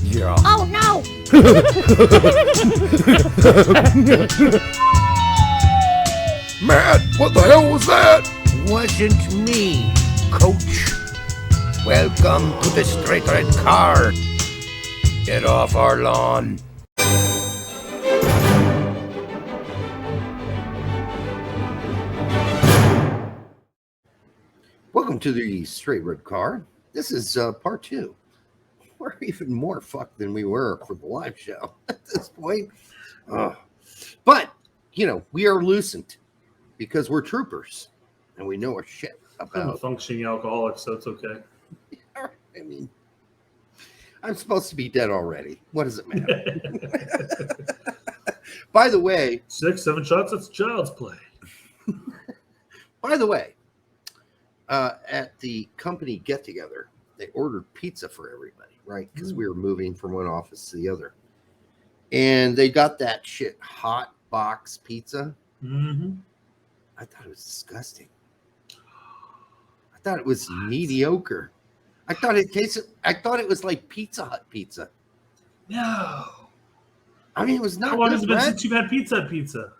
Yeah. Oh no! Matt, what the hell was that? Wasn't me, coach. Welcome to the Straight Red Car. Get off our lawn. Welcome to the Straight Red Car. This is part 2. We're even more fucked than we were for the live show at this point. But, you know, we are loosened because we're troopers and we know our shit I'm a about. functioning alcoholic, so it's okay. I mean, I'm supposed to be dead already. What does it matter? By the way, 6-7 shots, it's child's play. By the way, at the company get-together, they ordered pizza for everybody, right? Because we were moving from one office to the other. And they got that shit hot box pizza. Mm-hmm. I thought it was disgusting. I thought it was mediocre. I thought it was like Pizza Hut pizza. No. I mean, it was not How long good, has it been Brett. since you've had pizza?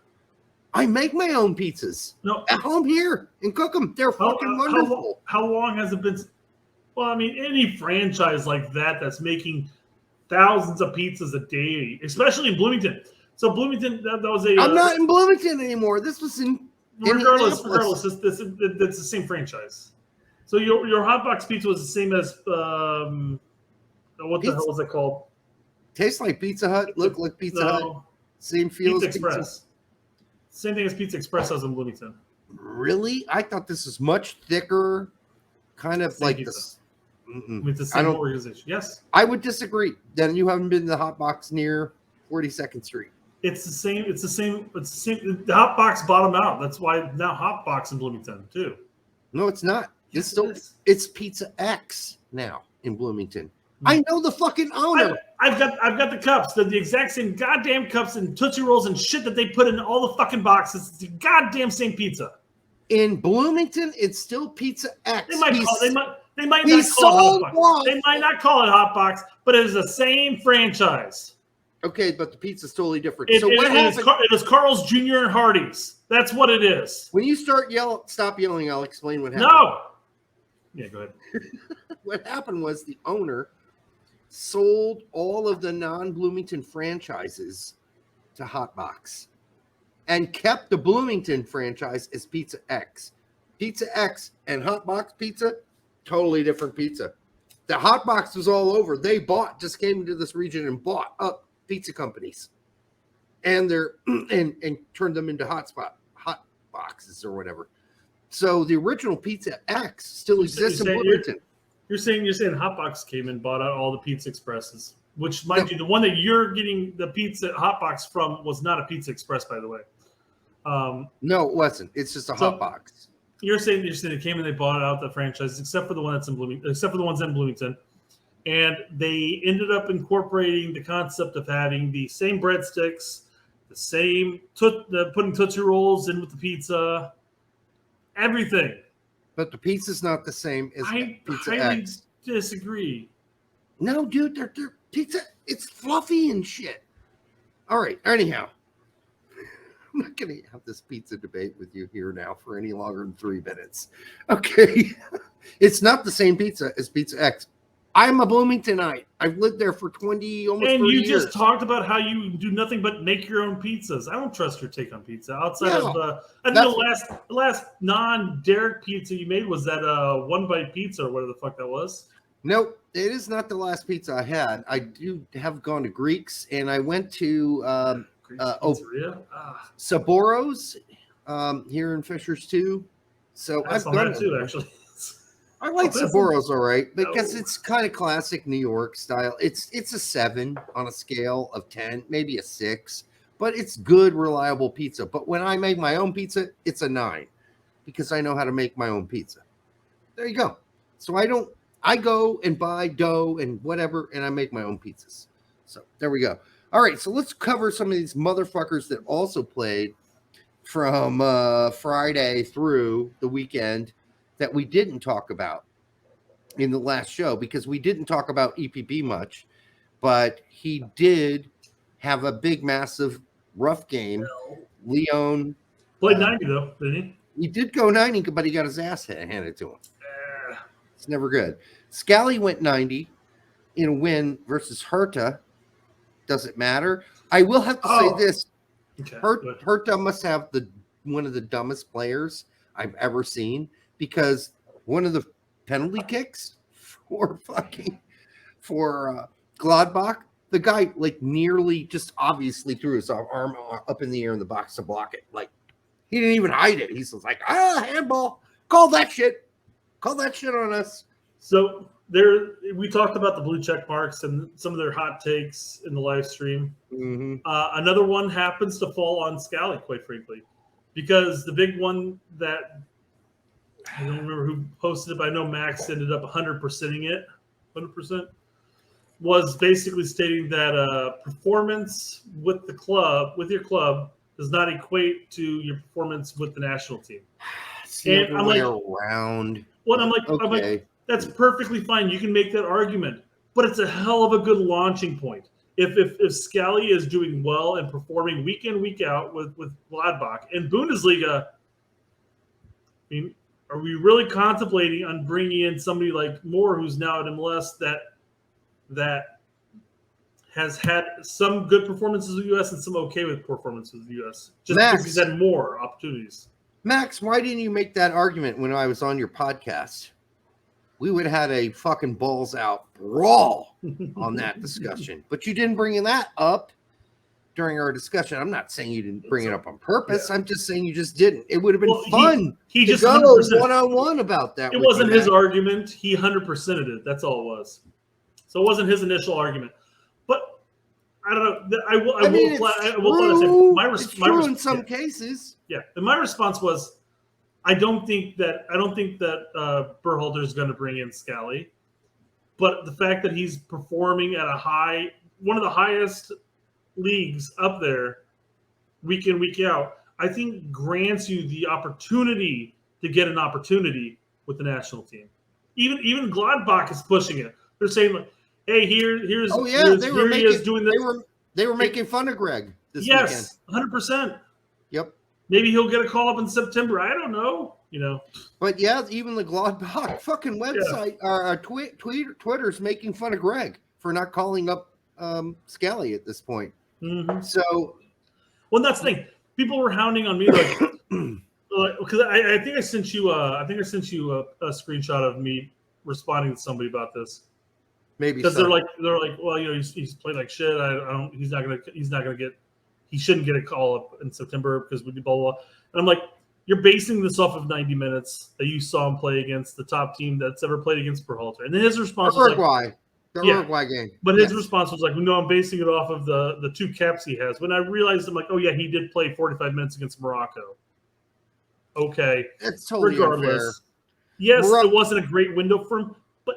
I make my own pizzas No. at home here and cook them. They're fucking wonderful. How long has it been? Well, I mean, any franchise like that that's making thousands of pizzas a day, especially in Bloomington. So Bloomington, that was a. I'm not in Bloomington anymore. This was in Regardless, Indianapolis. it's the same franchise. So your hot box pizza was the same as what the hell was it called? Tastes like Pizza Hut. Look like Pizza Hut. Same feels. Pizza Express. Same thing as Pizza Express has in Bloomington. Really? I thought this was much thicker, kind of Same like pizza. this. With the same organization. Yes. I would disagree. Then you haven't been to the hot box near 42nd Street. It's the same. It's the same. The hot box bottomed out. That's why now hot box in Bloomington too. No, it's not. Yes, It's Pizza X now in Bloomington. I know the fucking owner. I've got the cups. They're the exact same goddamn cups and Tootsie Rolls and shit that they put in all the fucking boxes. It's the goddamn same pizza. In Bloomington, it's still Pizza X. They might not call it hot box. They might not call it hot box, but it is the same franchise. Okay, but the pizza's totally different. It So what happened? it is Carl's Jr. and Hardee's. That's what it is. When you stop yelling, I'll explain what happened. No. Yeah, go ahead. What happened was the owner sold all of the non-Bloomington franchises to Hotbox and kept the Bloomington franchise as Pizza X. Pizza X and Hotbox Pizza, totally different pizza. The Hotbox was all over. They just came into this region and bought up pizza companies and and turned them into hot boxes or whatever. So the original Pizza X still exists in Bloomington. You're saying Hotbox came and bought out all the Pizza Expresses, which, mind you, the one that you're getting the pizza Hotbox from was not a Pizza Express, by the way. No, it wasn't. It's just a Hotbox. You're saying they came and they bought out the franchise, except for the one that's in Bloomington, except for the ones in Bloomington, and they ended up incorporating the concept of having the same breadsticks, the same putting Tootsie Rolls in with the pizza, everything. But the pizza's not the same as Pizza highly X. disagree. No, dude, they're pizza. It's fluffy and shit. All right. Anyhow, I'm not going to have this pizza debate with you here now for any longer than 3 minutes. Okay. It's not the same pizza as Pizza X. I'm a Bloomingtonite. I've lived there for almost 30 years. And you just talked about how you do nothing but make your own pizzas. I don't trust your take on pizza. Outside of I think the last non-Derek pizza you made was that One Bite Pizza or whatever the fuck that was. Nope, it is not the last pizza I had. I do have gone to Greeks, and I went to Saboro's here in Fishers too. So I've done that too, actually. I like Saboro's all right because it's kind of classic New York style. It's a 7 on a scale of 10, maybe a 6, but it's good, reliable pizza. But when I make my own pizza, it's a 9 because I know how to make my own pizza. There you go. So I go and buy dough and whatever, and I make my own pizzas. So there we go. All right, so let's cover some of these motherfuckers that also played from Friday through the weekend that we didn't talk about in the last show because we didn't talk about EPB much. but he did have a big, massive, rough game. Leon Played 90 though, didn't he did go 90, but he got his ass handed to him. he? It's never good. Scally went 90 in a win versus Hertha. Doesn't matter. I will have to say this. Okay. Hertha must have one of the dumbest players I've ever seen, because one of the penalty kicks for Gladbach, the guy like nearly just obviously threw his arm up in the air in the box to block it. Like, he didn't even hide it. He's like, handball. Call that shit. Call that shit on us. So we talked about the blue check marks and some of their hot takes in the live stream. Mm-hmm. Another one happens to fall on Scally, quite frankly, because the big one that I don't remember who posted it, but I know Max ended up 100%ing it. 100% was basically stating that performance with your club does not equate to your performance with the national team. And I'm like, around. What I'm like, that's perfectly fine. You can make that argument, but it's a hell of a good launching point. If Scally is doing well and performing week in, week out with Gladbach in Bundesliga, I mean, are we really contemplating on bringing in somebody like Moore, who's now at MLS, that has had some good performances in the U.S. and some okay with performances in the U.S. just because he's had more opportunities? Max, why didn't you make that argument when I was on your podcast? We would have had a fucking balls out brawl on that discussion. But you didn't bring that up during our discussion. I'm not saying you didn't bring it up on purpose. Yeah. I'm just saying you just didn't. It would have been fun he to just go one-on-one about that. It wasn't his argument. He 100%ed it. That's all it was. So it wasn't his initial argument. But I don't know. I will say my true in some cases. Yeah, and my response was, I don't think that Berhalter is going to bring in Scally, but the fact that he's performing at one of the highest leagues up there, week in, week out, I think grants you the opportunity to get an opportunity with the national team. Even Gladbach is pushing it. They're saying, like, "Hey, he is doing this." They were making fun of Greg this weekend. 100%. Yep. Maybe he'll get a call up in September. I don't know. But yeah, even the Gladbach fucking website, Twitter's making fun of Greg for not calling up Scally at this point. Mm-hmm. So, well, that's the thing. People were hounding on me because I think I sent you a screenshot of me responding to somebody about this. Maybe because they're like, well, he's played like shit. He shouldn't get a call up in September because we do blah, blah, blah. And I'm like, you're basing this off of 90 minutes that you saw him play against the top team that's ever played against Berhalter. And then his response was Uruguay game. But his response was like, no, I'm basing it off of the two caps he has. When I realized, I'm like, oh, yeah, he did play 45 minutes against Morocco. Okay. That's totally unfair. Yes, it wasn't a great window for him, but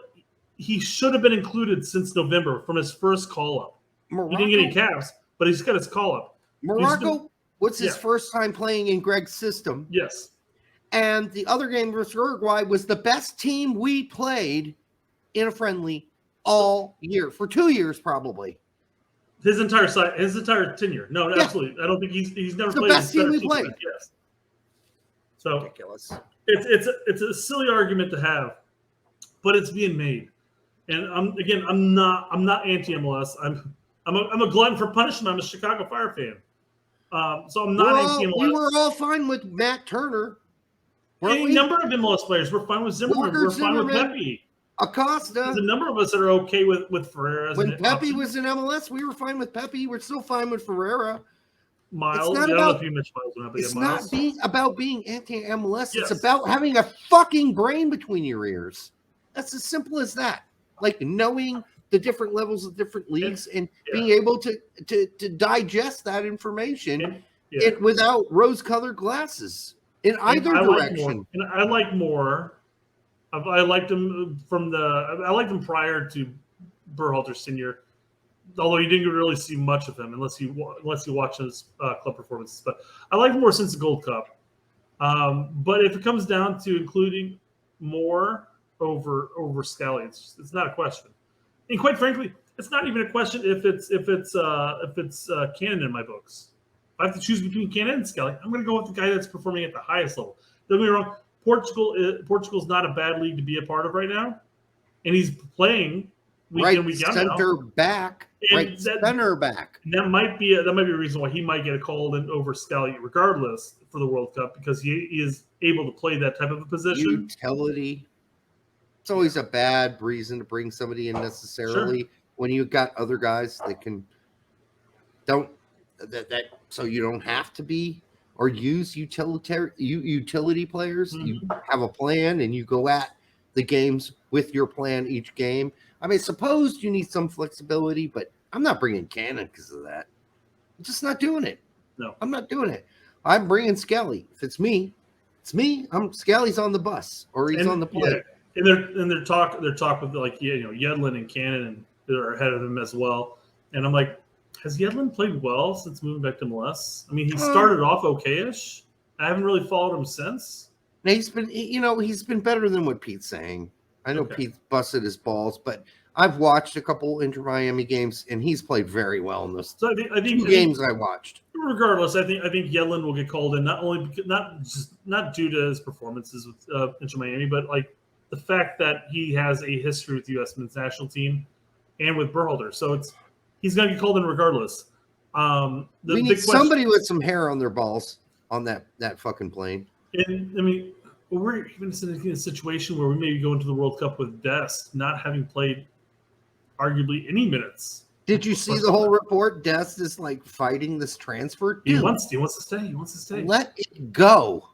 he should have been included since November from his first call-up. He didn't get any caps, but he's got his call-up. Morocco was his first time playing in Greg's system. Yes. And the other game versus Uruguay was the best team we played in a friendly all year, for 2 years probably. His entire tenure. No, absolutely. I don't think he's never played. The best team we played. Yes. So ridiculous. It's a silly argument to have, but it's being made. And I'm not anti-MLS. I'm a glutton for punishment. I'm a Chicago Fire fan. So I'm not anti-MLS. We were all fine with Matt Turner. Any number of MLS players. We're fine with Zimmerman. We're fine with Pepe. Acosta. There's a number of us that are okay with Ferreira. When Pepe was in MLS, we were fine with Pepe. We're still fine with Ferreira. Miles. It's not about being anti-MLS. Yes. It's about having a fucking brain between your ears. That's as simple as that. Like knowing the different levels of different leagues and being able to digest that information without rose-colored glasses in either direction. I like Moore. I liked him prior to Berhalter's tenure, although you didn't really see much of him unless you watch his club performances. But I like Moore since the Gold Cup. But if it comes down to including Moore over Scally, it's not a question. And quite frankly, It's not even a question if it's canon in my books. If I have to choose between canon and Skelly, I'm going to go with the guy that's performing at the highest level. Don't get me wrong. Portugal's not a bad league to be a part of right now, and he's playing week in, week out now. Center back. Center back. And that might be a reason why he might get a call in over Skelly regardless for the World Cup, because he is able to play that type of a position. Utility. It's always a bad reason to bring somebody in necessarily when you've got other guys that can so you don't have to be or use utility players. Mm-hmm. You have a plan and you go at the games with your plan each game. I mean, suppose you need some flexibility, but I'm not bringing Cannon because of that. I'm just not doing it. No, I'm not doing it. I'm bringing Skelly. If it's me, it's me. Skelly's on the bus or he's on the plane. Yeah. And their talk with like Yedlin and Cannon and they're ahead of him as well. And I'm like, has Yedlin played well since moving back to MLS? I mean, he started off okay-ish. I haven't really followed him since. He's been better than what Pete's saying. I know Pete busted his balls, but I've watched a couple Inter Miami games and he's played very well in those two games I watched. Regardless, I think Yedlin will get called in not due to his performances with Inter Miami, but like the fact that he has a history with the U.S. men's national team and with Berhalter, so he's going to get called in regardless. We need somebody with some hair on their balls on that fucking plane. And I mean, we're even in a situation where we maybe go into the World Cup with Dest not having played arguably any minutes. Did you see the whole report? Dest is like fighting this transfer. Dude, he wants to stay. He wants to stay. Let it go.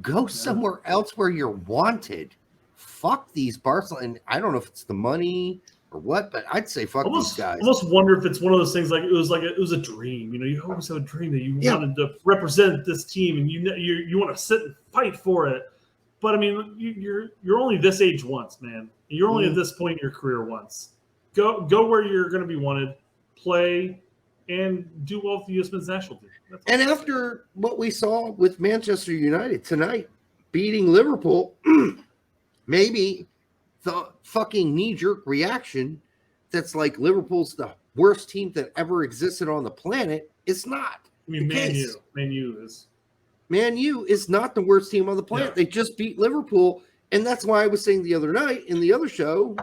Go somewhere else where you're wanted. Fuck these Barcelona. And I don't know if it's the money or what, but I'd say fuck these guys. I almost wonder if it's one of those things it was a dream. You always have a dream that you wanted to represent this team, and you want to sit and fight for it. But I mean, you're only this age once, man. You're only at this point in your career once. Go where you're going to be wanted, play, and do well with the U.S. men's national team. And after what we saw with Manchester United tonight, beating Liverpool, maybe the fucking knee-jerk reaction that's like Liverpool's the worst team that ever existed on the planet is not. I mean, Man U is not the worst team on the planet. Yeah. They just beat Liverpool, and that's why I was saying the other night in the other show,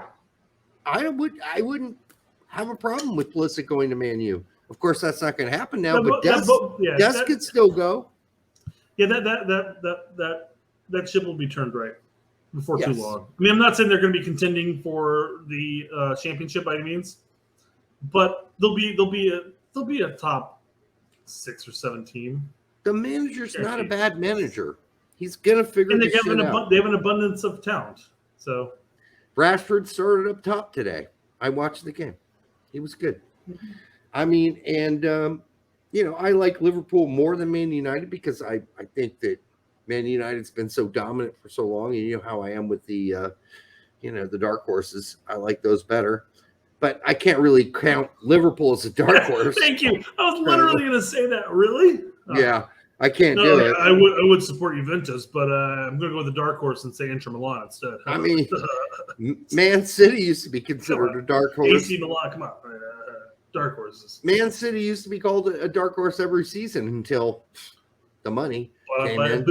I wouldn't have a problem with Pulisic going to Man U. Of course, that's not going to happen now, but Des could still go. Yeah, that ship will be turned right before too long. I mean, I'm not saying they're going to be contending for the championship by any means, but they'll be a top 6 or 7 team. The manager's not a bad manager. He's going to figure this shit out. They have an abundance of talent. So Rashford started up top today. I watched the game. He was good. Mm-hmm. I mean, and, I like Liverpool more than Man United because I think that Man United's been so dominant for so long. And you know how I am with the dark horses. I like those better. But I can't really count Liverpool as a dark horse. Thank you. I was literally going to say that. Really? Yeah, I can't do it. I would support Juventus, but I'm going to go with the dark horse and say Inter Milan instead. I mean, Man City used to be considered a dark horse. AC Milan, come on. Dark horses. Man City used to be called a dark horse every season until the money came in.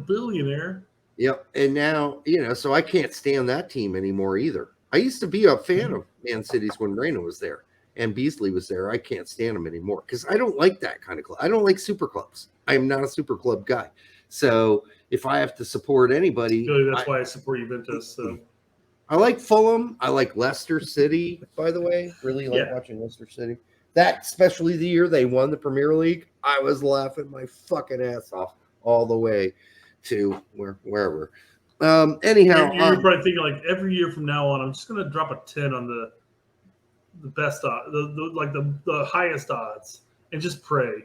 Billionaire. Yep, and now, so I can't stand that team anymore either. I used to be a fan of Man City's when Reina was there and Beasley was there. I can't stand them anymore because I don't like that kind of club. I don't like super clubs. I am not a super club guy. So if I have to support anybody. Really, that's why I support Juventus. So. I like Fulham. I like Leicester City, by the way. Really like watching Leicester City. That, especially the year they won the Premier League, I was laughing my fucking ass off all the way to wherever. Anyhow, you're probably thinking like every year from now on, I'm just gonna drop a 10 on the best odds, the highest odds, and just pray.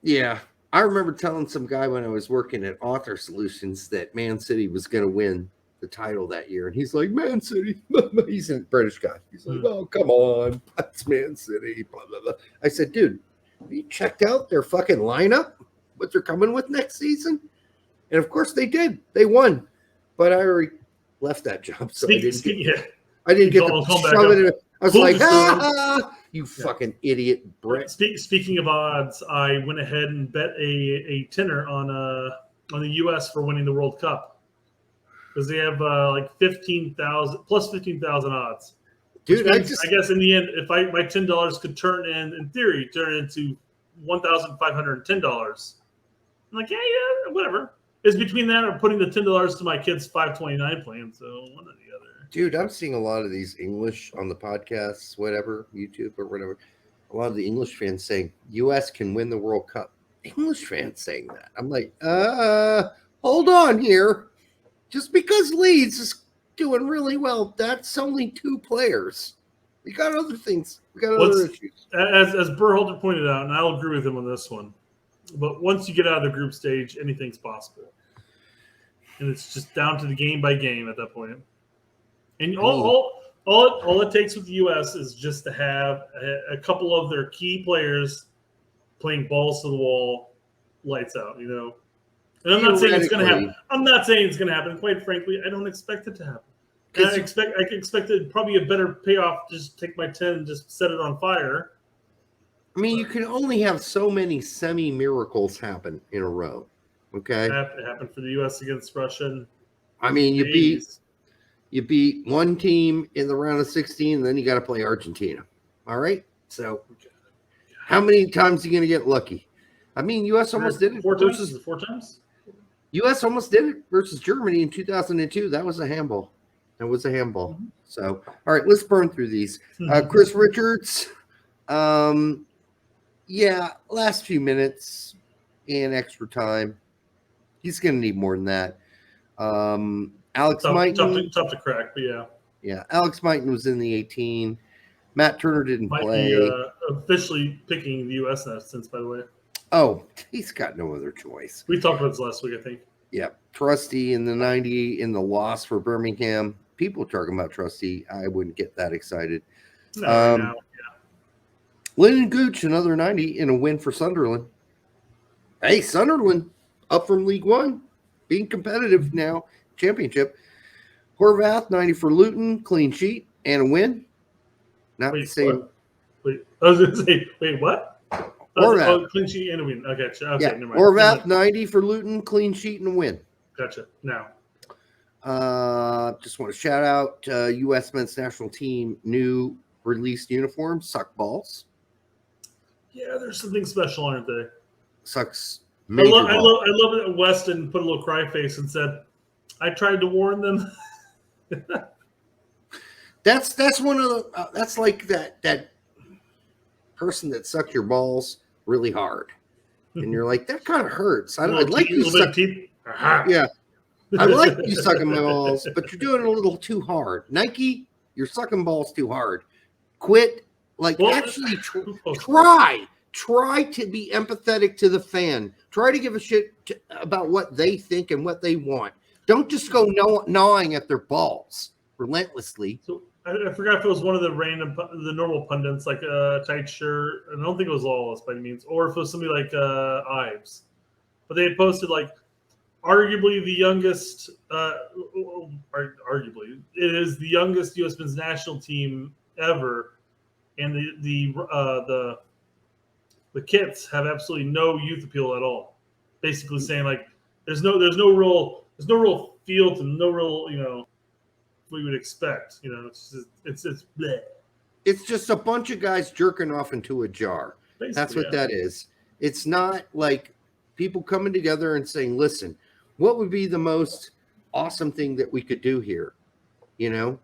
Yeah, I remember telling some guy when I was working at Author Solutions that Man City was going to win the title that year, and he's like, "Man City." He's a British guy. He's like, "Oh, come on, that's Man City." Blah, blah, blah. I said, "Dude, have you checked out their fucking lineup? What they're coming with next season?" And of course they did. They won. But I already left that job. So I didn't get I'll to come back shove up. it in. I was Full like, disclosure. you fucking idiot, Brett. Speaking of odds, I went ahead and bet a tenner on the U.S. for winning the World Cup because they have like 15,000 plus 15,000 odds. Which Dude, means, I guess in the end, if my $10 could in theory, turn into $1,510. I'm like, yeah, whatever. It's between that or putting the $10 to my kid's $5.29 plan. So one or the other. Dude, I'm seeing a lot of these English on the podcasts, whatever, YouTube or whatever. A lot of the English fans saying U.S. can win the World Cup. English fans saying that. I'm like, hold on here. Just because Leeds is doing really well, that's only 2 players. We got other things. We got other issues. As Berhalter pointed out, and I'll agree with him on this one, but once you get out of the group stage, anything's possible. And it's just down to the game by game at that point. And all it takes with the U.S. is just to have a couple of their key players playing balls to the wall, lights out, you know. And I'm not saying it's going to happen. I'm not saying it's going to happen. Quite frankly, I don't expect it to happen. I expect it probably a better payoff. Just take my 10 and just set it on fire. I mean, you can only have so many semi-miracles happen in a row. Okay, It happened for the U.S. against Russia. I mean, you beat one team in the round of 16, and then you got to play Argentina. All right, so how many times are you going to get lucky? I mean, U.S. almost did it. 4 times? 4 times? U.S. almost did it versus Germany in 2002. That was a handball. Mm-hmm. So, all right, let's burn through these. Chris Richards, last few minutes in extra time. He's going to need more than that. Alex Mighton. Tough to crack, but yeah. Yeah, Alex Mighton was in the 18. Matt Turner didn't play. Be, officially picking the U.S. now since, by the way. Oh, he's got no other choice. We talked about this last week, I think. Yeah, Trusty in the 90 in the loss for Birmingham. People talking about Trusty. I wouldn't get that excited. No. Lyndon Gooch, another 90 in a win for Sunderland. Hey, Sunderland up from League One, being competitive now, championship. Horvath, 90 for Luton, clean sheet and a win. Not the same. What? Wait, I was going to say, wait, what? Horvath. Clean sheet and a win. Okay, yeah. never mind. Horvath, 90 for Luton, clean sheet and a win. Gotcha. Now. Just want to shout out U.S. men's national team new released uniforms, suck balls. Yeah, there's something special, aren't there? Sucks. I love it that Weston put a little cry face and said, I tried to warn them. That's one of the that's like that person that sucked your balls really hard, and you're like, that kind of hurts. I'd like you suck. Yeah, I like you sucking my balls, but you're doing it a little too hard. Nike, you're sucking balls too hard. Quit. Actually, try to be empathetic to the fan. Try to give a shit about what they think and what they want. Don't just go gnawing at their balls relentlessly. So I forgot if it was one of the normal pundits, like Tight Shirt. I don't think it was Lawless by any means, or if it was somebody like Ives. But they had posted arguably the youngest, arguably it is the youngest U.S. men's national team ever, and the kits have absolutely no youth appeal at all. Basically saying there's no real feel to no real we would expect. It's bleh. It's just a bunch of guys jerking off into a jar. Basically, that's what that is. It's not like people coming together and saying, listen, what would be the most awesome thing that we could do here? And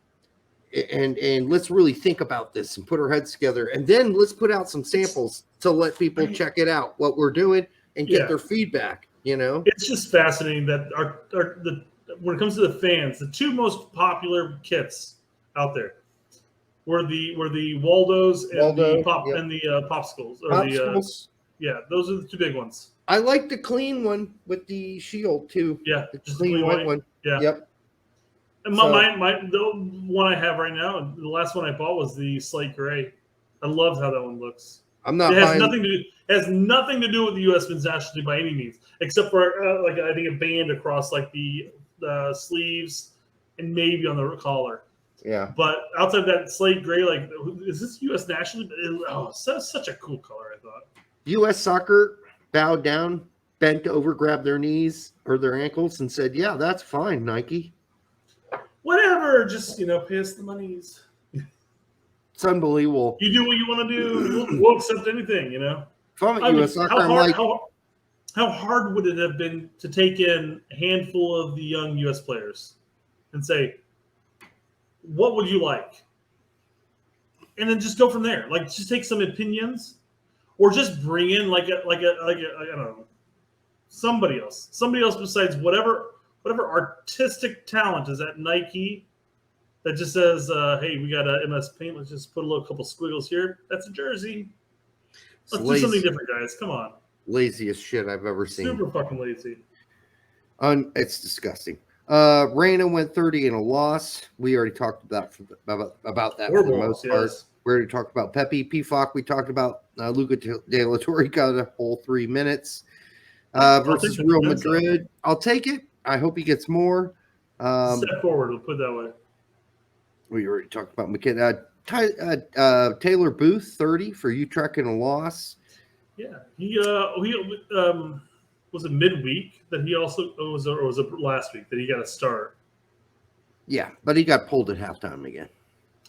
let's really think about this and put our heads together. And then let's put out some samples to let people check it out, what we're doing, and get their feedback, It's just fascinating that when it comes to the fans, the 2 most popular kits out there were the Waldos and the Popsicles. Those are the 2 big ones. I like the clean one with the shield too. Yeah, the clean white one. Yeah. Yep. And the one I have right now, the last one I bought was the slate gray. I love how that one looks. It has nothing to do with the U.S. men's national team by any means, except for I think a band across the sleeves and maybe on the collar. Yeah. But outside that slate gray, like, is this U.S. national? Such a cool color, I thought. U.S. soccer bowed down, bent over, grabbed their knees or their ankles, and said, "Yeah, that's fine, Nike." Whatever, just pay us the monies. It's unbelievable. You do what you want to do. We'll accept anything. If I'm at U.S. soccer, I'm like, how hard would it have been to take in a handful of the young U.S. players and say, what would you like? And then just go from there. Like, just take some opinions, or just bring in like a I don't know, somebody else besides whatever artistic talent is at Nike that just says, hey, we got a MS Paint. Let's just put a couple squiggles here. That's a jersey. Let's do something different, guys. Come on. Laziest shit I've ever seen. Super fucking lazy. It's disgusting. Reyna went 30 in a loss. We already talked about that for the most part. We already talked about Pepe. PFOC, we talked about Luca De La Torre got a whole 3 minutes versus Real Madrid. I'll take it. I hope he gets more. Step forward, we'll put it that way. We already talked about McKenna. Taylor Booth, 30 for Utrecht in a loss. Yeah, he was it midweek that he also was it last week that he got a start? Yeah, but he got pulled at halftime again.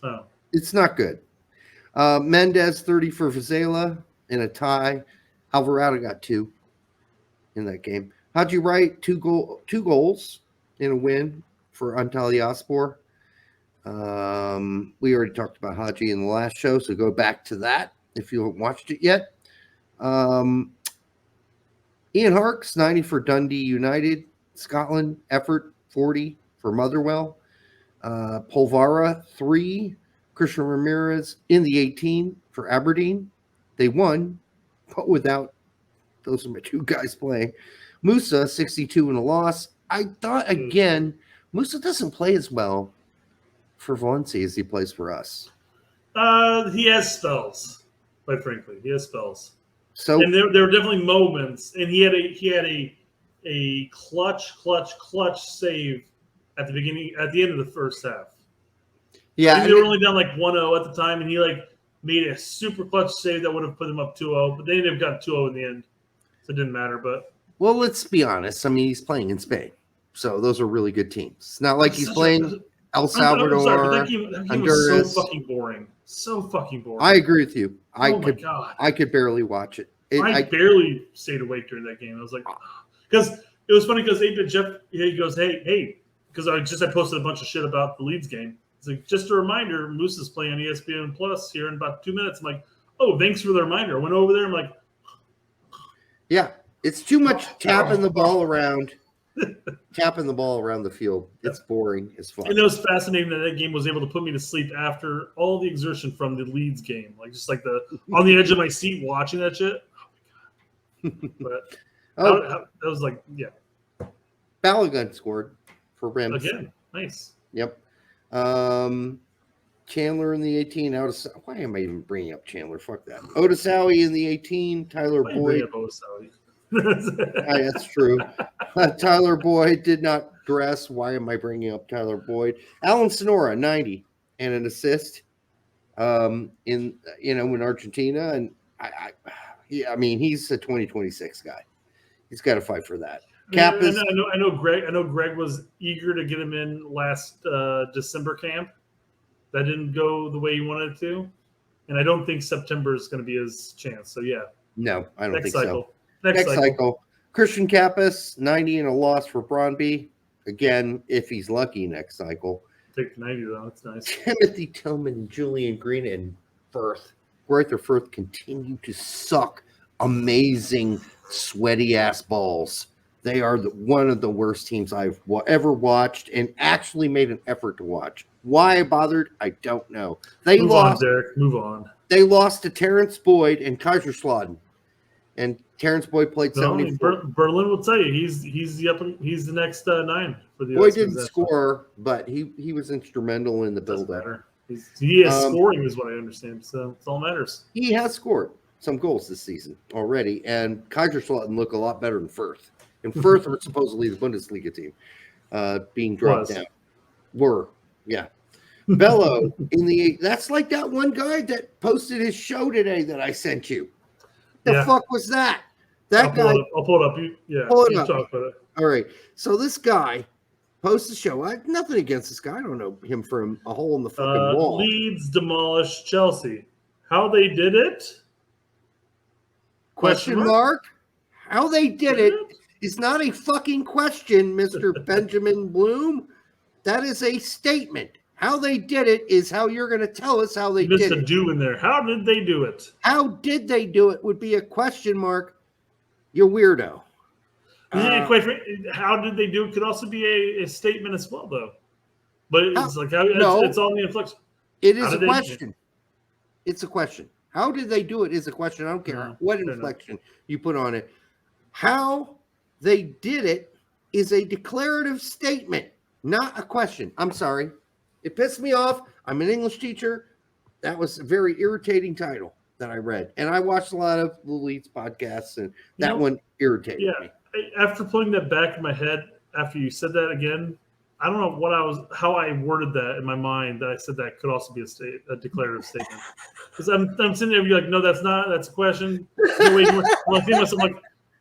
Oh, it's not good. Mendez 30 for Vizela in a tie. Alvarado got 2 in that game. Haji Wright 2 goals in a win for Antalyaspor. We already talked about Haji in the last show, so go back to that if you haven't watched it yet. Ian Harkes 90 for Dundee United. Scotland effort 40 for Motherwell. Polvara 3. Christian Ramirez in the 18 for Aberdeen. They won, but without those are my 2 guys playing. Musah 62 in a loss. I thought again, Musah doesn't play as well for Valencia as he plays for us. He has spells. Quite frankly, he has spells. So, and there were definitely moments, and he had a clutch save at the end of the first half. Yeah, they were only down like 1-0 at the time, and he made a super clutch save that would have put them up 2-0, but they ended up got 2-0 in the end, so it didn't matter. But well, let's be honest. I mean, he's playing in Spain, so those are really good teams. It's not like he's playing El Salvador. I'm sorry, but that game was so fucking boring. So fucking boring. I agree with you. My God. I could barely watch it. I barely stayed awake during that game. I was like, because it was funny because Jeff, he goes, hey, because I posted a bunch of shit about the Leeds game. It's like, just a reminder, Moose is playing on ESPN Plus here in about 2 minutes. I'm like, oh, thanks for the reminder. I went over there. I'm like, yeah, it's too much tapping the ball around. Tapping the ball around the field. It's boring as fuck. And it was fascinating that game was able to put me to sleep after all the exertion from the Leeds game. Just on the edge of my seat watching that shit. Oh, my God. But that was like, yeah. Balogun scored for Rams. Again, nice. Yep. Chandler in the 18. Why am I even bringing up Chandler? Fuck that. Otisawi in the 18. Tyler Boyd. That's true. Tyler Boyd did not dress. Why am I bringing up Tyler Boyd? Alan Sonora 90 and an assist. In Argentina, and I mean he's a 2026 guy. He's got to fight for that. I know Greg was eager to get him in last December camp. That didn't go the way he wanted it to, and I don't think September is going to be his chance. So yeah, no, I don't think cycle. So. Next cycle. Christian Kappas 90 and a loss for Brøndby. Again, if he's lucky next cycle. Take 90 though. That's nice. Timothy Tillman, Julian Green, and Greuther Fürth continue to suck amazing sweaty ass balls. They are one of the worst teams I've ever watched and actually made an effort to watch. Why I bothered, I don't know. Move on, Derek. Move on. They lost to Terrence Boyd and Kaiserslautern. And Terrence Boyd played 74. Berlin will tell you he's the next 9 for the. Boyd didn't score, but he was instrumental in the build-up. He is scoring, is what I understand. So it's all that matters. He has scored some goals this season already, and Kaiserslautern look a lot better than Fürth. And Fürth are supposedly the Bundesliga team being dropped down. Yeah. Bello in the that's like that one guy that posted his show today that I sent you. The fuck was that? That guy. I'll pull it up. Pull it up. Talk about it. All right. So this guy posts the show. I have nothing against this guy. I don't know him from a hole in the fucking wall. Leeds demolished Chelsea. How they did it? Question mark? How they did it is not a fucking question, Mr. Benjamin Bloom. That is a statement. How they did it is how you're going to tell us how they did it. Missed a do in there. How did they do it? How did they do it would be a question mark. You weirdo. How did they do it could also be a statement as well, though. But it's it's all in the inflection. It is a question. It's a question. How did they do it is a question. I don't care what inflection you put on it. How they did it is a declarative statement, not a question. I'm sorry. It pissed me off. I'm an English teacher. That was a very irritating title that I read. And I watched a lot of the Leeds podcasts, and that one irritated me. After putting that back in my head, after you said that again, I don't know how I worded that in my mind that I said that could also be a declarative statement. Because I'm sitting there like, no, that's a question. No, wait, I'm like,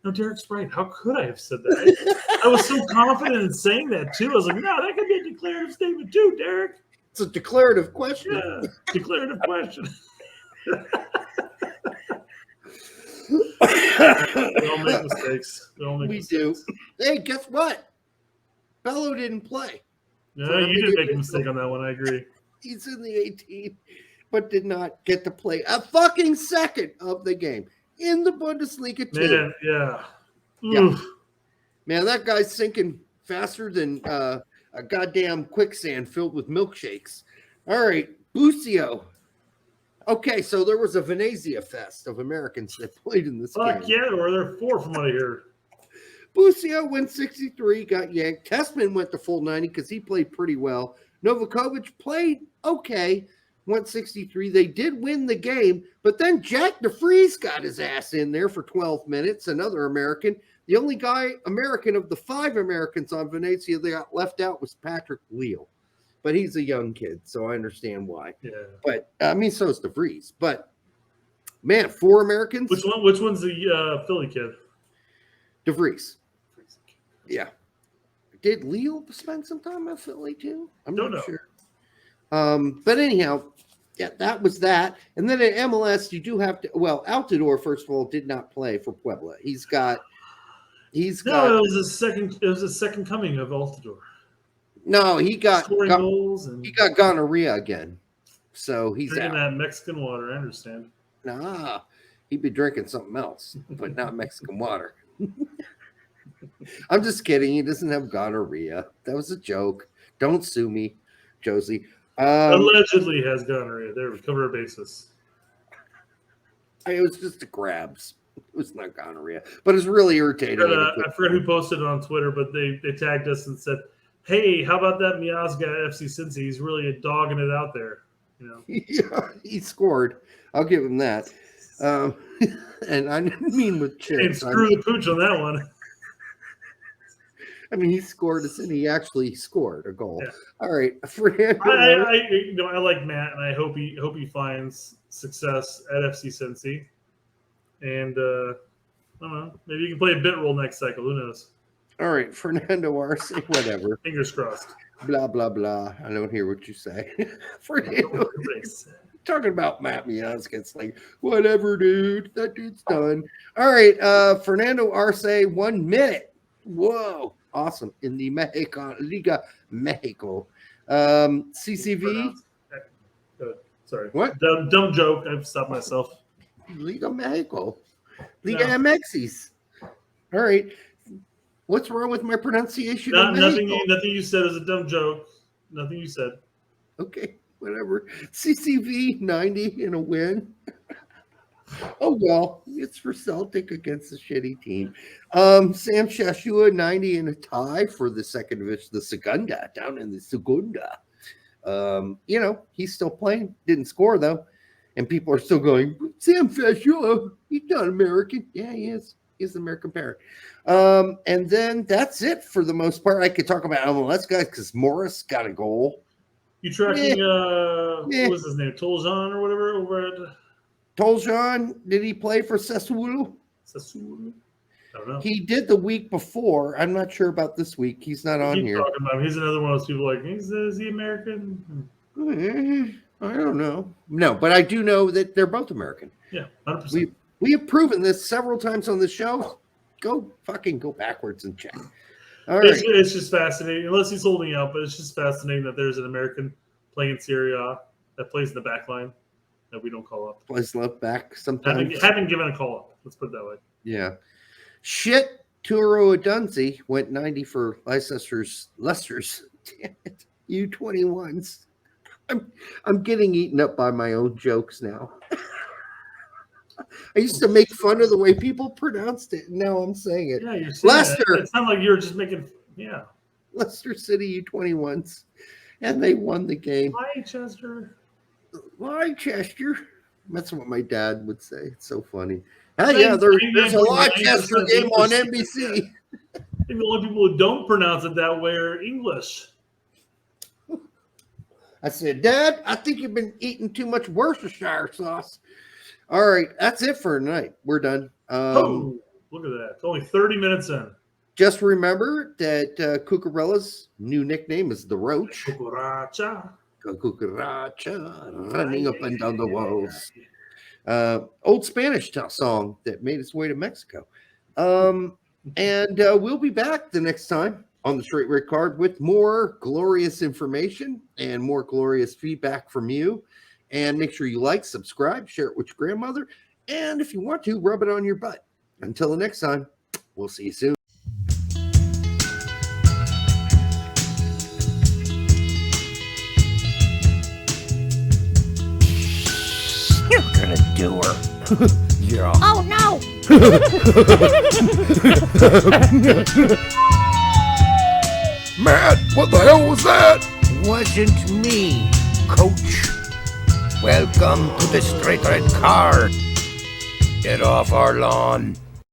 no, Derek's right. How could I have said that? I was so confident in saying that too. I was like, no, that could be a declarative statement too, Derek. It's a declarative question. Yeah, declarative question. We all make mistakes. We do. Hey, guess what? Bello didn't play. Yeah, you did make a mistake on that one. I agree. He's in the 18, but did not get to play a fucking second of the game in the Bundesliga too. Yeah. Man, that guy's sinking faster than a goddamn quicksand filled with milkshakes. All right, Bucio. Okay, so there was a Venezia Fest of Americans that played in this game. Yeah, or there are 4 from what I hear. Bucio went 63, got yanked. Tessman went the full 90 because he played pretty well. Novakovic played okay, went 63. They did win the game, but then Jack DeFries got his ass in there for 12 minutes, another American. The only American of the 5 Americans on Venezia that got left out was Patrick Leal. But he's a young kid, so I understand why. Yeah. But, so is DeFries. But, man, 4 Americans. Which one's the Philly kid? DeFries. Yeah. Did Leal spend some time at Philly too? I'm not sure. But anyhow, yeah, that was that. And then at MLS, you do have to. Well, Altidore, first of all, did not play for Puebla. It was a second coming of Altidore. No, he got goals and he got gonorrhea again. So he's drinking out. that Mexican water. I understand. Nah, he'd be drinking something else, but not Mexican water. I'm just kidding. He doesn't have gonorrhea. That was a joke. Don't sue me, Josie. Allegedly has gonorrhea. There, we cover our basis. It was just a grabs. It was not gonorrhea, but it's really irritating. I forgot who posted it on Twitter, but they tagged us and said, "Hey, how about that Miazga at FC Cincy? He's really dogging it out there." You know? Yeah, he scored. I'll give him that. And I didn't mean with chips. And screw the pooch on that one. I mean, he scored and he actually scored a goal. Yeah. All right, I like Matt, and I hope he finds success at FC Cincy. And I don't know, maybe you can play a bit role next cycle. Who knows? All right, Fernando Arce, whatever. Fingers crossed. Blah blah blah. I don't hear what you say. Fernando, talking about Matt Miazga, it's like whatever, dude. That dude's done. All right, Fernando Arce, 1 minute. Whoa. Awesome. In the Liga Mexico. CCV. Sorry. What? Dumb joke. I've stopped myself. Liga Mexico. Liga MXs. All right. What's wrong with my pronunciation? Nothing you said is a dumb joke. Nothing you said. Okay. Whatever. CCV 90 in a win. Oh, well, it's for Celtic against a shitty team. Sam Shashua, 90 in a tie for the second division, the Segunda, down in the Segunda. He's still playing. Didn't score, though. And people are still going, Sam Shashua, he's not American. Yeah, he is. He's an American parent. And then that's it for the most part. I could talk about MLS guys because Morris got a goal. You tracking, Yeah. what was his name? Toljan or whatever over at Toljan, did he play for Sassuolo? Sassuolo? I don't know. He did the week before. I'm not sure about this week. He's not on Keep here. talking about him. He's another one of those people like, is he American? I don't know. No, but I do know that they're both American. Yeah, 100%. We have proven this several times on the show. Go backwards and check. All right. It's just fascinating, unless he's holding out, but it's just fascinating that there's an American playing in Serie A that plays in the back line that we don't call up. Plays left back sometimes. Haven't given a call up. Let's put it that way. Yeah. Shit. Turo Adunzi went 90 for Leicester's damn it. U21s. I'm getting eaten up by my own jokes now. I used to make fun of the way people pronounced it, and now I'm saying it. Yeah, you're saying Leicester. It sounded like you were just making, yeah. Leicester City U21s, and they won the game. Leicester. Leicester. That's what my dad would say. It's so funny. Yeah, there's a Leicester game on NBC. I think the only people who don't pronounce it that way are English. I said, Dad, I think you've been eating too much Worcestershire sauce. All right, that's it for tonight. We're done. Oh, look at that. It's only 30 minutes in. Just remember that Cucarella's new nickname is the Roach. Cucaracha. Cucaracha, running up and down the walls. Old Spanish song that made its way to Mexico. And we'll be back the next time on the Straight Red Card with more glorious information and more glorious feedback from you. And make sure you like, subscribe, share it with your grandmother. And if you want to, rub it on your butt. Until the next time, we'll see you soon. You're gonna do her. Yeah. Oh no! Matt, what the hell was that? Wasn't me, coach. Welcome to the Straight Red Card. Get off our lawn.